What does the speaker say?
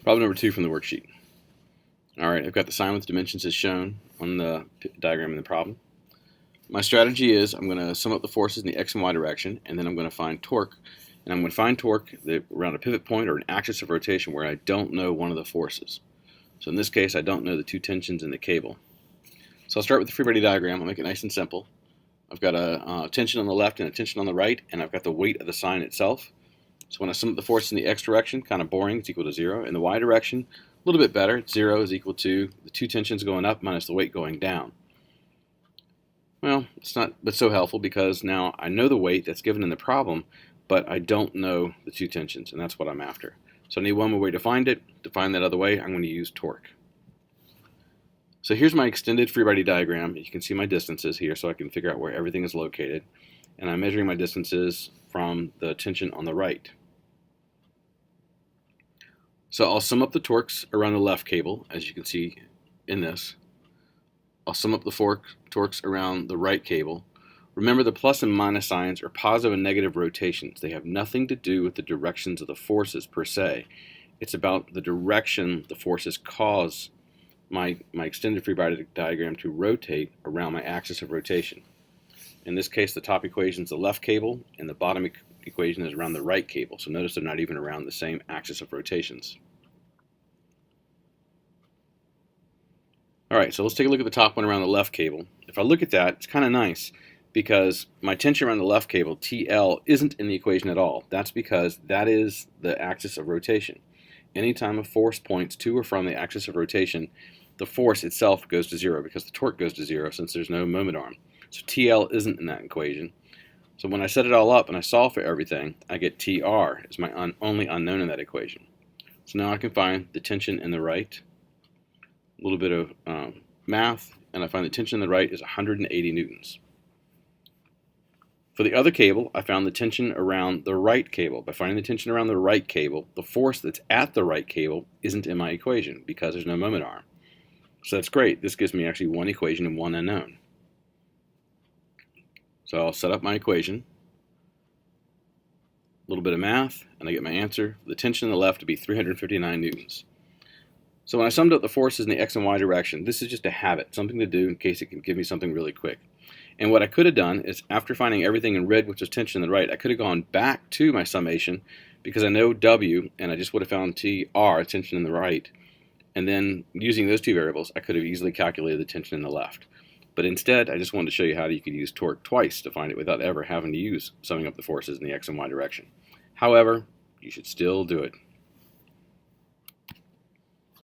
Problem number 2 from the worksheet. Alright, I've got the sign with dimensions as shown on the diagram in the problem. My strategy is I'm going to sum up the forces in the x and y direction, and then I'm going to find torque. And I'm going to find torque around a pivot point or an axis of rotation where I don't know one of the forces. So in this case, I don't know the two tensions in the cable. So I'll start with the free body diagram. I'll make it nice and simple. I've got a tension on the left and a tension on the right, and I've got the weight of the sign itself. So when I sum up the force in the x direction, kind of boring, it's equal to 0. In the y direction, a little bit better. 0 is equal to the two tensions going up minus the weight going down. Well, it's not but so helpful because now I know the weight that's given in the problem, but I don't know the two tensions, and that's what I'm after. So I need one more way to find it. To find that other way, I'm going to use torque. So here's my extended free body diagram. You can see my distances here so I can figure out where everything is located. And I'm measuring my distances from the tension on the right. So I'll sum up the torques around the left cable, as you can see in this. I'll sum up the torques around the right cable. Remember, the plus and minus signs are positive and negative rotations. They have nothing to do with the directions of the forces per se. It's about the direction the forces cause my extended free body diagram to rotate around my axis of rotation. In this case, the top equation is the left cable, and the bottom equation is around the right cable. So notice they're not even around the same axis of rotations. Alright, so let's take a look at the top one around the left cable. If I look at that, it's kind of nice because my tension around the left cable, TL, isn't in the equation at all. That's because that is the axis of rotation. Anytime a force points to or from the axis of rotation, the force itself goes to 0 because the torque goes to 0 since there's no moment arm. So TL isn't in that equation. So when I set it all up and I solve for everything, I get TR as my only unknown in that equation. So now I can find the tension in the right, a little bit of math, and I find the tension in the right is 180 newtons. For the other cable, I found the tension around the right cable. By finding the tension around the right cable, the force that's at the right cable isn't in my equation because there's no moment arm. So that's great. This gives me actually one equation and one unknown. So I'll set up my equation, a little bit of math, and I get my answer. The tension on the left to be 359 newtons. So when I summed up the forces in the x and y direction, this is just a habit, something to do in case it can give me something really quick. And what I could have done is, after finding everything in red, which was tension on the right, I could have gone back to my summation because I know W, and I just would have found TR, tension in the right. And then, using those two variables, I could have easily calculated the tension in the left. But instead, I just wanted to show you how you could use torque twice to find it without ever having to use summing up the forces in the x and y direction. However, you should still do it.